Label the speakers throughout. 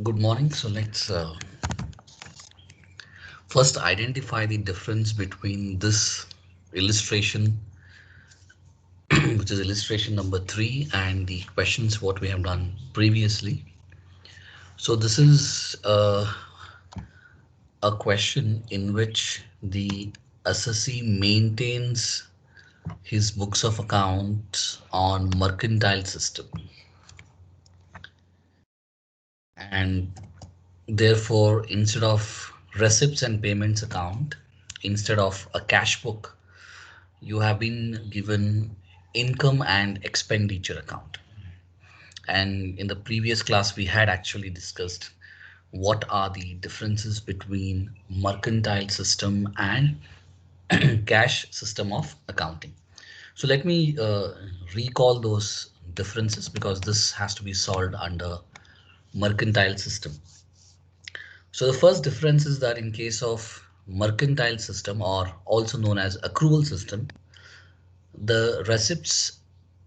Speaker 1: Good morning. So let's first identify the difference between this illustration, which is illustration number 3, and the questions what we have done previously. So this is a question in which the assessee maintains his books of accounts on mercantile system, and therefore instead of receipts and payments account, instead of a cash book, you have been given income and expenditure account. And in the previous class we had actually discussed what are the differences between mercantile system and cash system of accounting. So let me recall those differences, because this has to be solved under mercantile system. So the first difference is that in case of mercantile system, or also known as accrual system, the receipts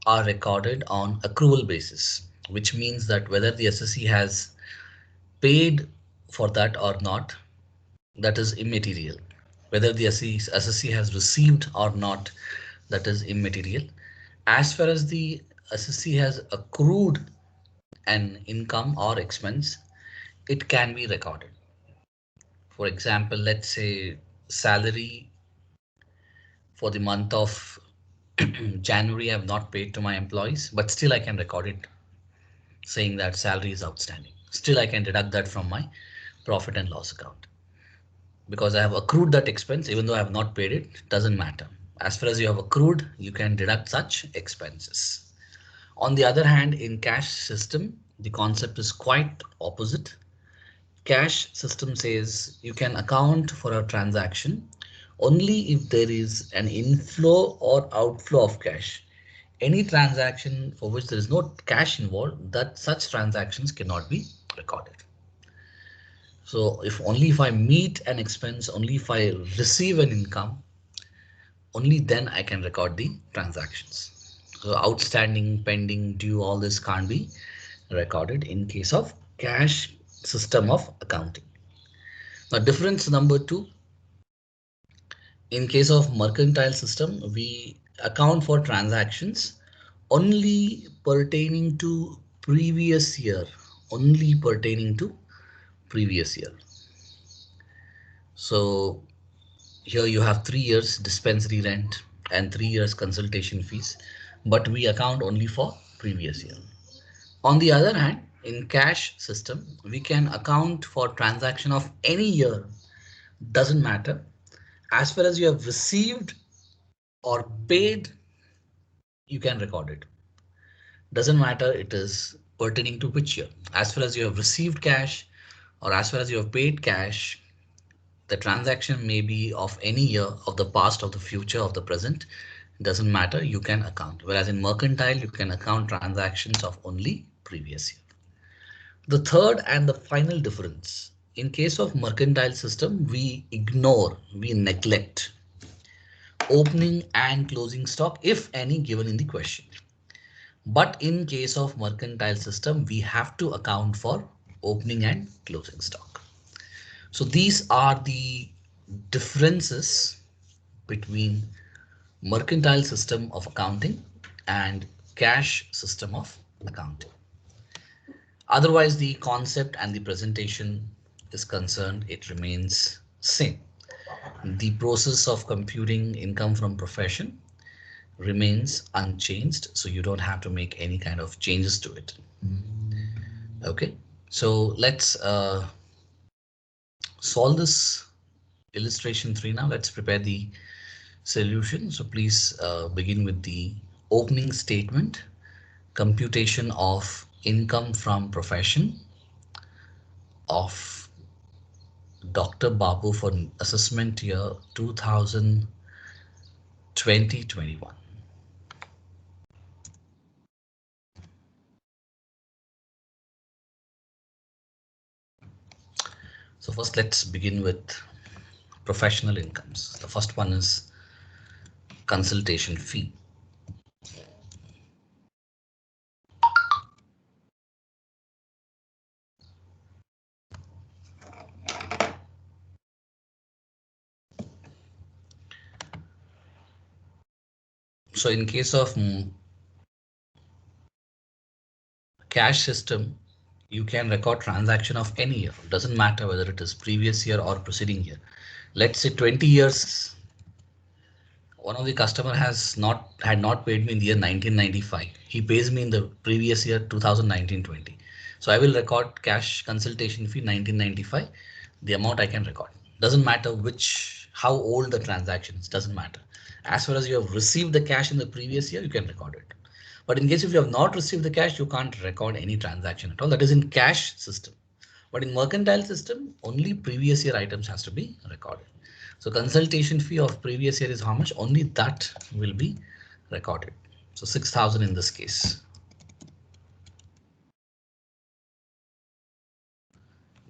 Speaker 1: are recorded on accrual basis, which means that whether the assessee has paid for that or not, that is immaterial. Whether the assessee has received or not, that is immaterial. As far as the assessee has accrued an income or expense, it can be recorded. For example, let's say salary for the month of January I have not paid to my employees, but still I can record it saying that salary is outstanding. Still I can deduct that from my profit and loss account, because I have accrued that expense. Even though I have not paid it, doesn't matter. As far as you have accrued, you can deduct such expenses. On the other hand, in cash system, the concept is quite opposite. Cash system says you can account for a transaction only if there is an inflow or outflow of cash. Any transaction for which there is no cash involved, that such transactions cannot be recorded. So if I meet an expense, only if I receive an income, only then I can record the transactions. So outstanding, pending, due, all this can't be recorded in case of cash system of accounting. Now difference number 2, in case of mercantile system, we account for transactions only pertaining to previous year, only pertaining to previous year. So here you have 3 years dispensary rent and 3 years consultation fees, but we account only for previous year. On the other hand, in cash system, we can account for transaction of any year, doesn't matter. As far as you have received or paid, you can record it. Doesn't matter it is pertaining to which year. As far as you have received cash or as far as you have paid cash, the transaction may be of any year, of the past, of the future, of the present, doesn't matter, you can account. Whereas in mercantile, you can account transactions of only previous year. The third and the final difference, in case of mercantile system, we ignore, we neglect opening and closing stock, if any, given in the question. But in case of mercantile system, we have to account for opening and closing stock. So these are the differences between mercantile system of accounting and cash system of accounting. Otherwise, the concept and the presentation is concerned, it remains same. The process of computing income from profession remains unchanged, so you don't have to make any kind of changes to it. Okay, so let's solve this illustration 3 now. Let's prepare the solution. So please begin with the opening statement. Computation of income from profession of Dr. Babu for assessment year 2020-21. So first let's begin with professional incomes. The first one is consultation fee. So in case of cash system, you can record transaction of any year. Doesn't matter whether it is previous year or preceding year. Let's say 20 years, one of the customer had not paid me in the year 1995. He pays me in the previous year 2019-20. So I will record cash consultation fee 1995, the amount I can record. Doesn't matter how old the transaction is, doesn't matter. As far as you have received the cash in the previous year, you can record it. But in case if you have not received the cash, you can't record any transaction at all. That is in cash system. But in mercantile system, only previous year items has to be recorded. So consultation fee of previous year is how much? Only that will be recorded. So 6,000 in this case.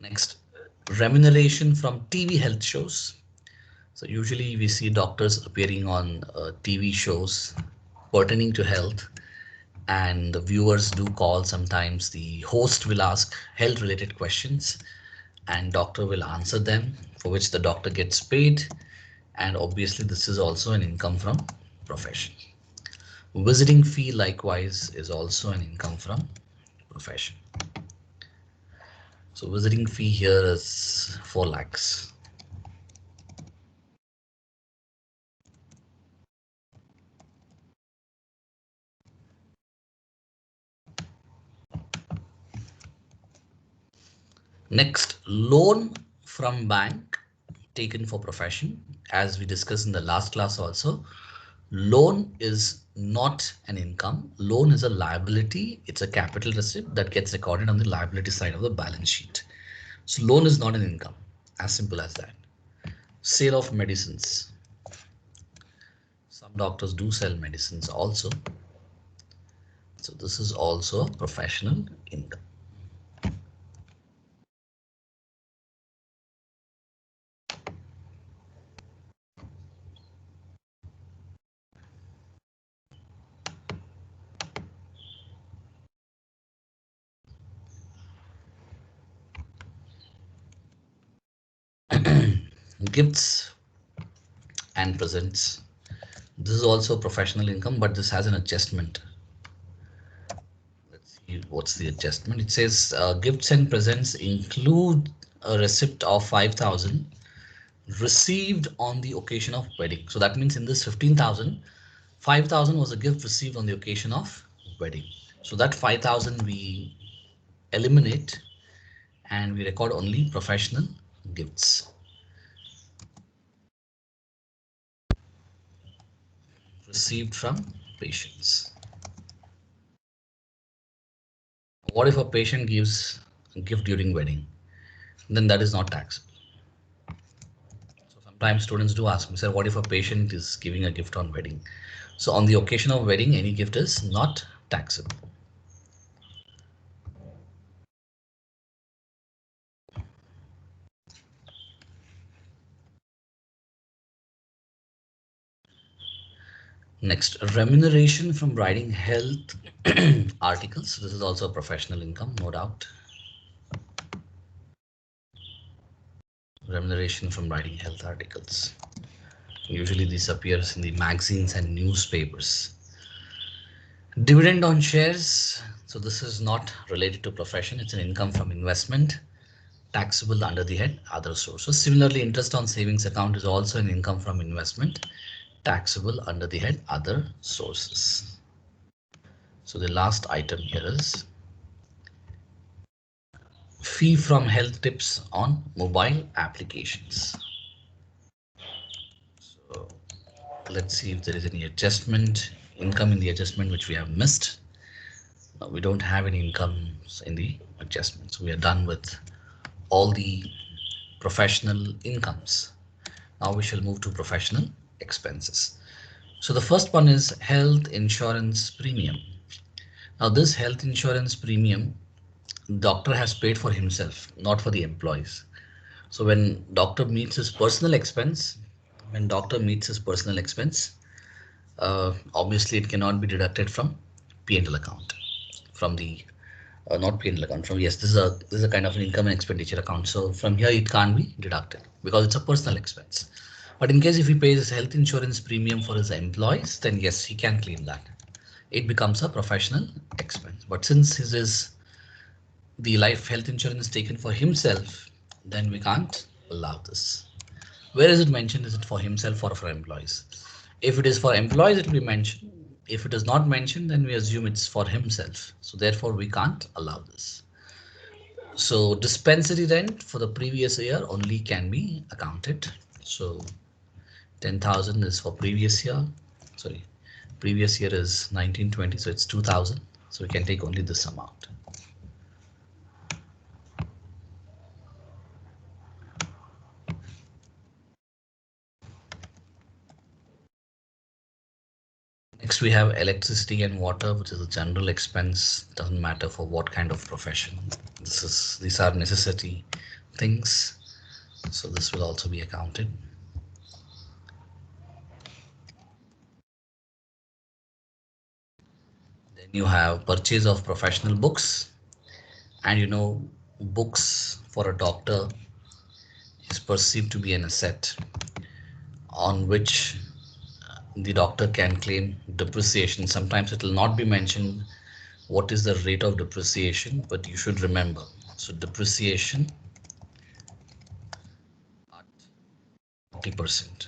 Speaker 1: Next, remuneration from TV health shows. So usually we see doctors appearing on TV shows pertaining to health, and the viewers do call. Sometimes the host will ask health related questions and doctor will answer them, for which the doctor gets paid. And obviously this is also an income from profession. Visiting fee likewise is also an income from profession. So visiting fee here is 4 lakhs. Next, loan from bank taken for profession. As we discussed in the last class also, loan is not an income. Loan is a liability. It's a capital receipt that gets recorded on the liability side of the balance sheet. So loan is not an income, as simple as that. Sale of medicines. Some doctors do sell medicines also. So this is also a professional income. Gifts and presents. This is also professional income, but this has an adjustment. Let's see what's the adjustment. It says gifts and presents include a receipt of 5,000 received on the occasion of wedding. So that means in this 15,000, 5,000 was a gift received on the occasion of wedding. So that 5,000 we eliminate and we record only professional gifts. Received from patients. What if a patient gives a gift during wedding? Then that is not taxable. So sometimes students do ask me, sir, what if a patient is giving a gift on wedding? So on the occasion of wedding, any gift is not taxable. Next, remuneration from writing health articles. This is also a professional income, no doubt. Remuneration from writing health articles. Usually this appears in the magazines and newspapers. Dividend on shares. So this is not related to profession. It's an income from investment, taxable under the head other sources. Similarly, interest on savings account is also an income from investment, taxable under the head other sources. So the last item here is fee from health tips on mobile applications. So let's see if there is any adjustment, income in the adjustment which we have missed. No, we don't have any incomes in the adjustments. We are done with all the professional incomes. Now we shall move to professional expenses. So the first one is health insurance premium. Now this health insurance premium, doctor has paid for himself, not for the employees. So when doctor meets his personal expense, obviously it cannot be deducted from P&L account, from the not P&L account, from, yes, this is a kind of an income and expenditure account. So from here it can't be deducted because it's a personal expense. But in case if he pays health insurance premium for his employees, then yes, he can claim that. It becomes a professional expense. But since his is the life health insurance taken for himself, then we can't allow this. Where is it mentioned? Is it for himself or for employees? If it is for employees, it will be mentioned. If it is not mentioned, then we assume it's for himself. So therefore, we can't allow this. So dispensary rent for the previous year only can be accounted. So 10,000 is for previous year. Sorry, previous year is 1920, so it's 2,000. So we can take only this amount. Next, we have electricity and water, which is a general expense. Doesn't matter for what kind of profession. These are necessity things. So this will also be accounted. Then you have purchase of professional books, and books for a doctor is perceived to be an asset on which the doctor can claim depreciation. Sometimes it will not be mentioned what is the rate of depreciation, but you should remember. So depreciation 40%.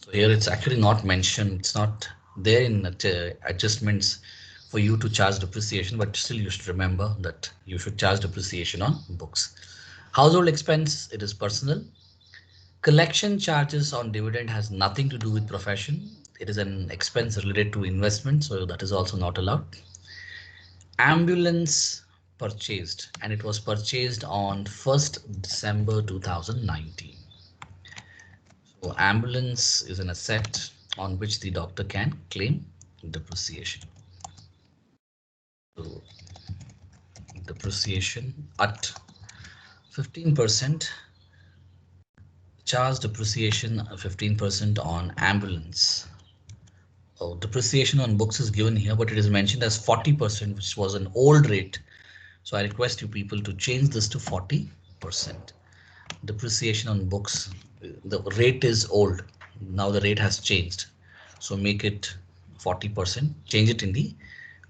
Speaker 1: So here it's actually not mentioned. It's not there in adjustments for you to charge depreciation, but still you should remember that you should charge depreciation on books. Household expense, it is personal. Collection charges on dividend has nothing to do with profession. It is an expense related to investment, so that is also not allowed. Ambulance purchased, and it was purchased on 1st December 2019. So ambulance is an asset on which the doctor can claim depreciation. So depreciation at 15%, charge depreciation 15% on ambulance. Oh, depreciation on books is given here, but it is mentioned as 40%, which was an old rate. So I request you people to change this to 40%. Depreciation on books, the rate is old. Now the rate has changed. So make it 40%. Change it in the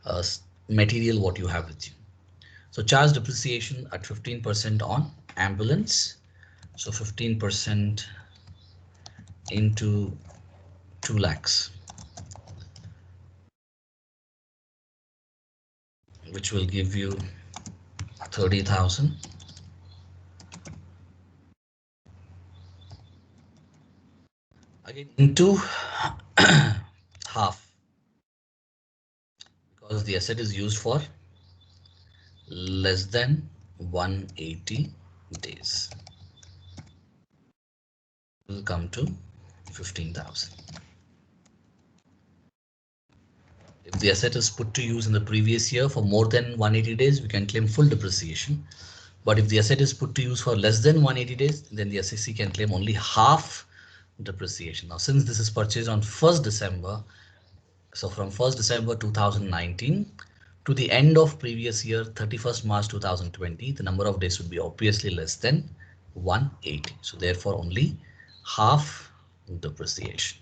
Speaker 1: uh, material what you have with you. So charge depreciation at 15% on ambulance. So 15% into 2 lakhs, which will give you 30,000. Again into half, because the asset is used for less than 180 days. Will come to 15,000. If the asset is put to use in the previous year for more than 180 days, we can claim full depreciation. But if the asset is put to use for less than 180 days, then the SEC can claim only half depreciation. Now, since this is purchased on 1st December, so from 1st December 2019 to the end of previous year, 31st March 2020, the number of days would be obviously less than 180. So therefore, only half depreciation.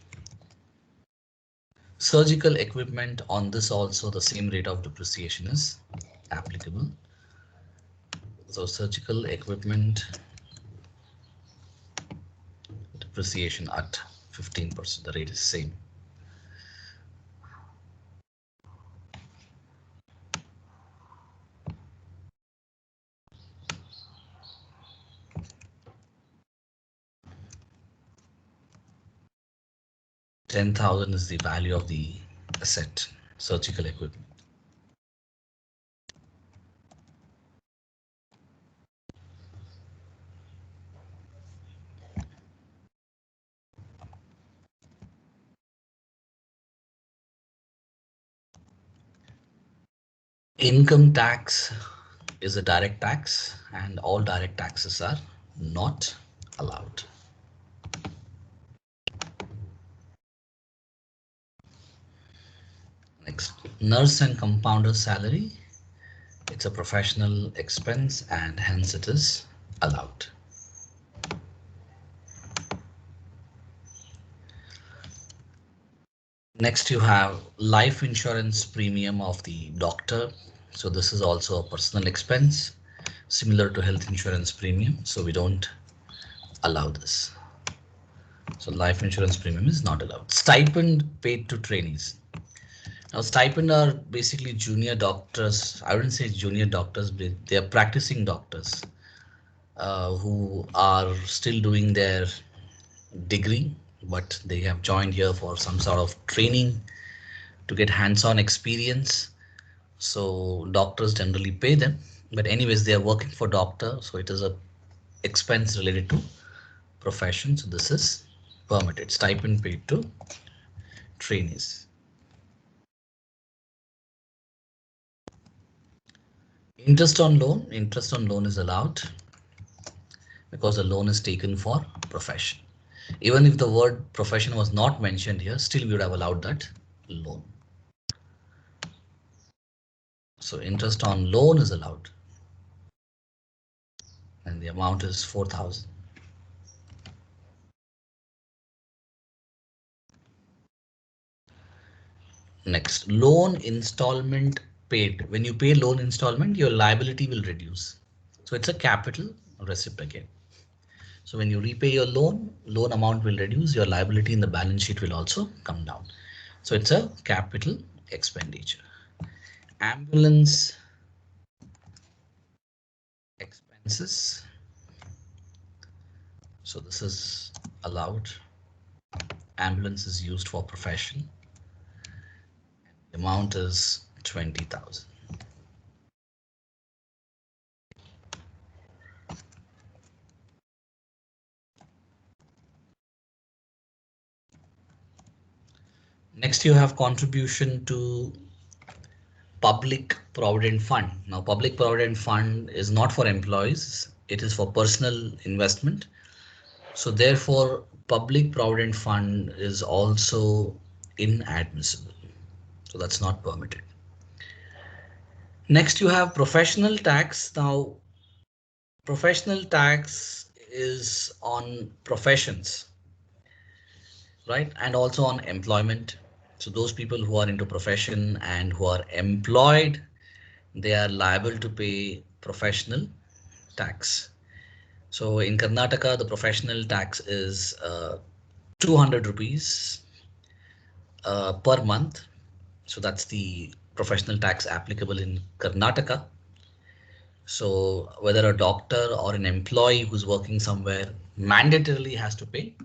Speaker 1: Surgical equipment, on this also the same rate of depreciation is applicable. So surgical equipment depreciation at 15%, the rate is same. $10,000 is the value of the asset, surgical equipment. Income tax is a direct tax, and all direct taxes are not allowed. Nurse and compounder salary, it's a professional expense and hence it is allowed. Next you have life insurance premium of the doctor. So this is also a personal expense similar to health insurance premium. So we don't allow this. So life insurance premium is not allowed. Stipend paid to trainees. Now stipend are basically junior doctors. I wouldn't say junior doctors, but they are practicing doctors who are still doing their degree, but they have joined here for some sort of training to get hands-on experience. So doctors generally pay them, but anyways, they are working for doctor, so it is a expense related to profession. So this is permitted. Stipend paid to trainees. Interest on loan is allowed because the loan is taken for profession. Even if the word profession was not mentioned here, still we would have allowed that loan. So interest on loan is allowed and the amount is 4,000. Next, loan installment paid. When you pay loan installment, your liability will reduce. So it's a capital receipt again. So when you repay your loan, loan amount will reduce, your liability in the balance sheet will also come down. So it's a capital expenditure. Ambulance expenses. So this is allowed. Ambulance is used for profession. The amount is 20,000. Next, you have contribution to public provident fund. Now, public provident fund is not for employees, it is for personal investment. So therefore, public provident fund is also inadmissible. So that's not permitted. Next, you have professional tax. Now, professional tax is on professions, right? And also on employment. So those people who are into profession and who are employed, they are liable to pay professional tax. So in Karnataka, the professional tax is 200 rupees per month. So that's the professional tax applicable in Karnataka. So whether a doctor or an employee who's working somewhere mandatorily has to pay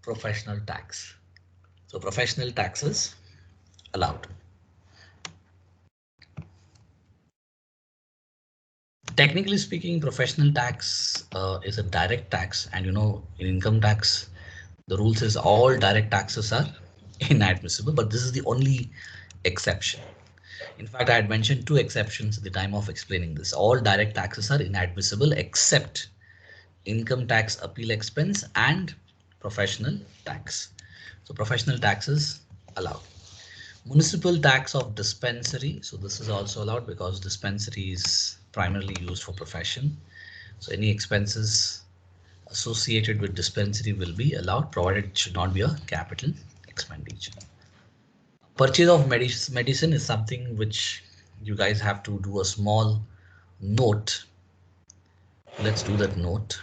Speaker 1: professional tax. So professional taxes allowed. Technically speaking, professional tax is a direct tax, and in income tax, the rule says all direct taxes are inadmissible, but this is the only exception. In fact, I had mentioned two exceptions at the time of explaining this. All direct taxes are inadmissible except income tax appeal expense and professional tax. So professional taxes allowed. Municipal tax of dispensary. So this is also allowed because dispensary is primarily used for profession. So any expenses associated with dispensary will be allowed, provided it should not be a capital expenditure. Purchase of medicine is something which you guys have to do a small note. Let's do that note.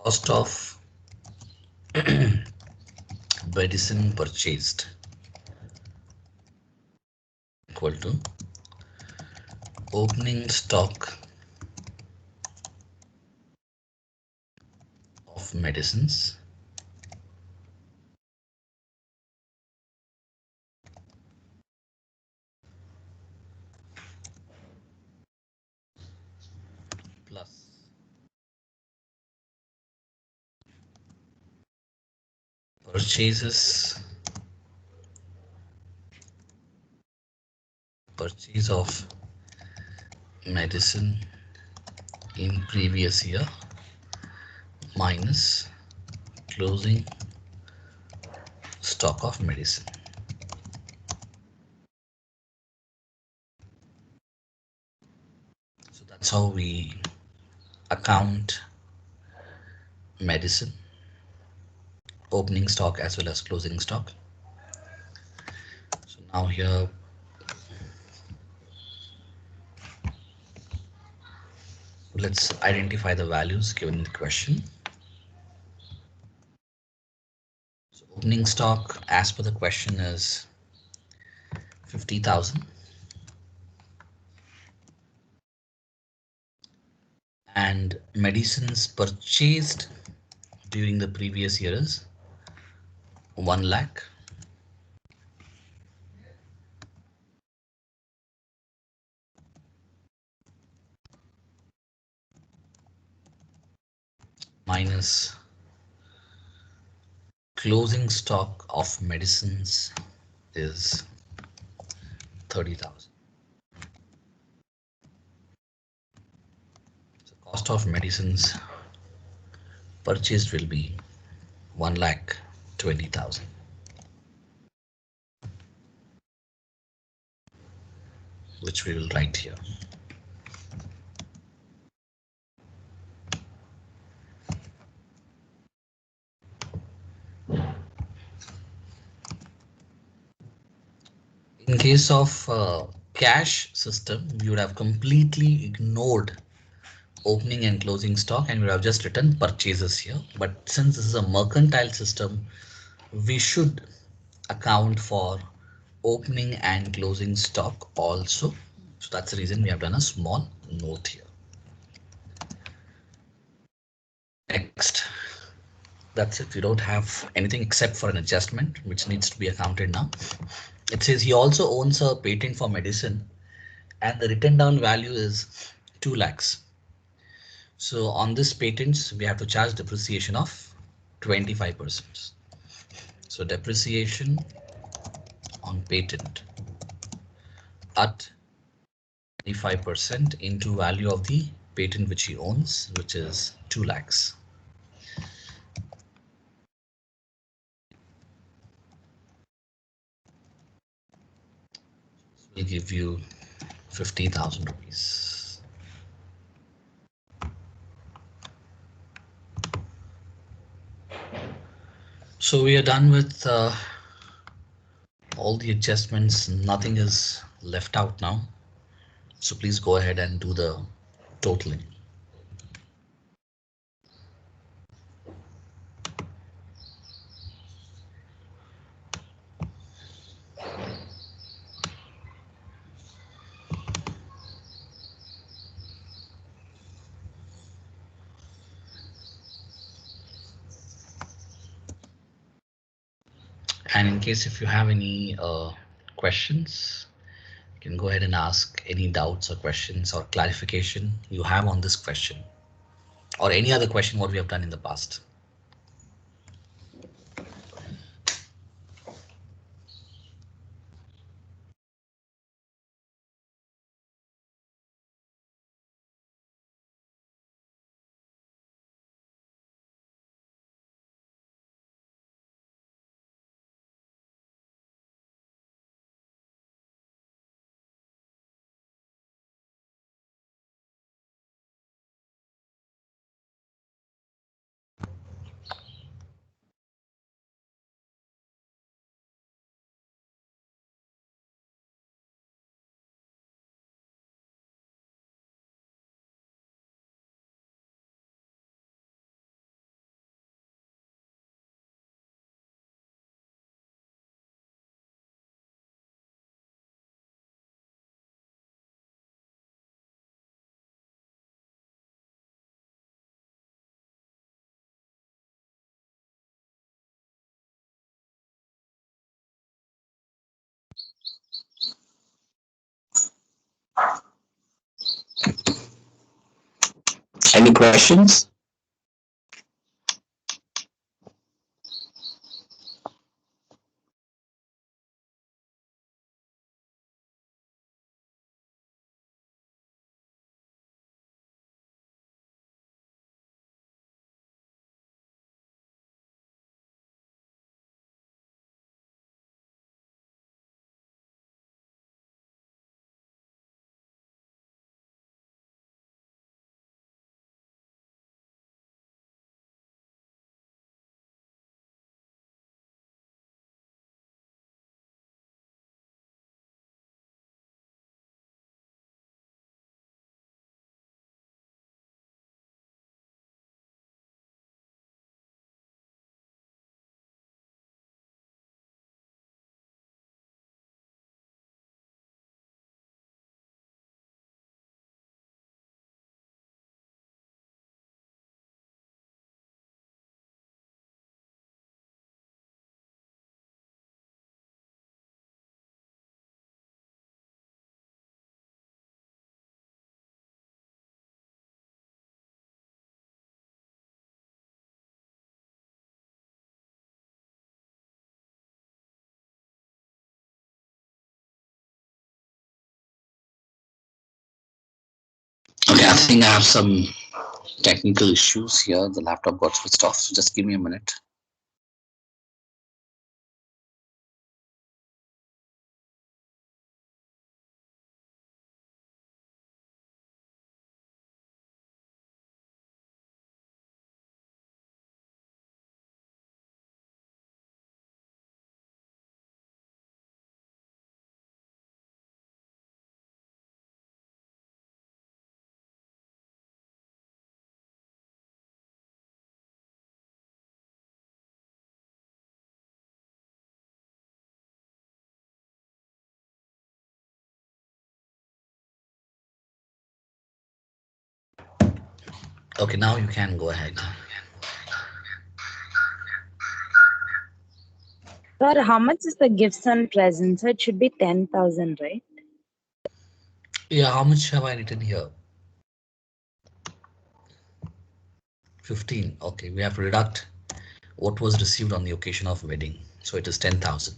Speaker 1: Cost of medicine purchased equal to opening stock of medicines plus purchases purchase of medicine in previous year minus closing stock of medicine. So that's how we account medicine, opening stock as well as closing stock. So now here let's identify the values given in the question. So opening stock as per the question is 50,000 and medicines purchased during the previous year is 1 lakh minus closing stock of medicines is 30,000. So cost of medicines purchased will be 1 lakh 20,000, which we will write here. In case of cash system, you would have completely ignored opening and closing stock and we would have just written purchases here. But since this is a mercantile system, we should account for opening and closing stock also. So that's the reason we have done a small note here. Next, that's it. We don't have anything except for an adjustment which needs to be accounted now. It says he also owns a patent for medicine and the written down value is 2 lakhs. So on this patents, we have to charge depreciation of 25%. So depreciation on patent at 25% into value of the patent which he owns, which is 2 lakhs. Will give you 50,000 rupees. So we are done with all the adjustments. Nothing is left out now. So please go ahead and do the totaling. And in case if you have any questions, you can go ahead and ask any doubts or questions or clarification you have on this question or any other question what we have done in the past.
Speaker 2: Any questions? Okay, I think I have some technical issues here. The laptop got switched off, so just give me a minute.
Speaker 1: Okay, now you can go ahead.
Speaker 3: Sir, how much is the gifts and presents? So it should be 10,000, right?
Speaker 1: Yeah, how much have I written here? 15. Okay, we have to deduct what was received on the occasion of wedding. So it is 10,000.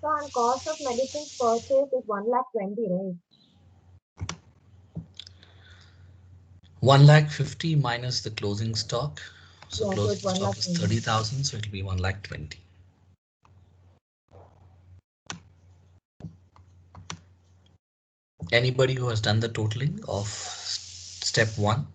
Speaker 4: So, and cost of medicines purchased is 1,20,000, right?
Speaker 1: 1 lakh 50 minus the closing stock. So
Speaker 4: Yeah, so
Speaker 1: closing
Speaker 4: it's one
Speaker 1: stock
Speaker 4: lakh
Speaker 1: is
Speaker 4: twenty.
Speaker 1: 30,000, so it will be 1 lakh 20. Anybody who has done the totaling of step 1?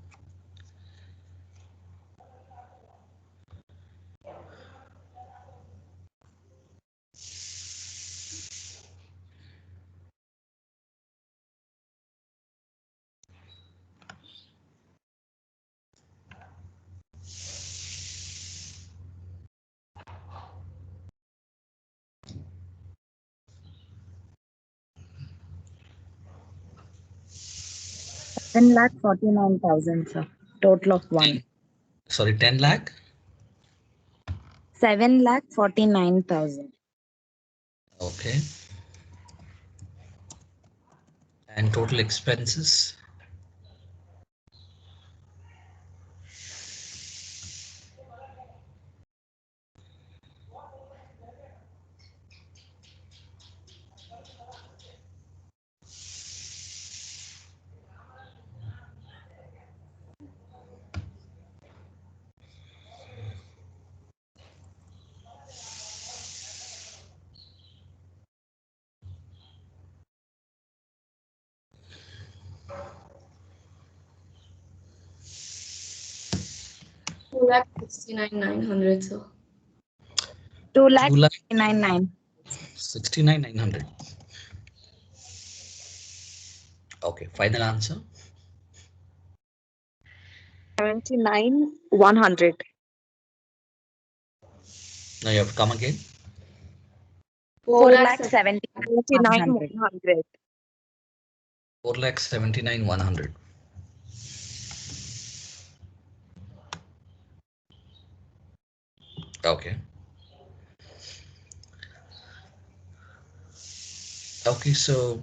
Speaker 3: Ten lakh 49,000, sir. Total of one.
Speaker 1: Sorry, 10 lakh?
Speaker 3: 7,49,000.
Speaker 1: Okay. And total expenses?
Speaker 4: Two lakh 69,900, sir.
Speaker 3: 2
Speaker 1: 2
Speaker 3: lakh
Speaker 1: lakh
Speaker 3: 99.
Speaker 1: 69,900. Okay, final answer.
Speaker 5: 79 100.
Speaker 1: Now you have to come again.
Speaker 3: 4,79,100.
Speaker 1: 4,79,100. Okay. Okay, so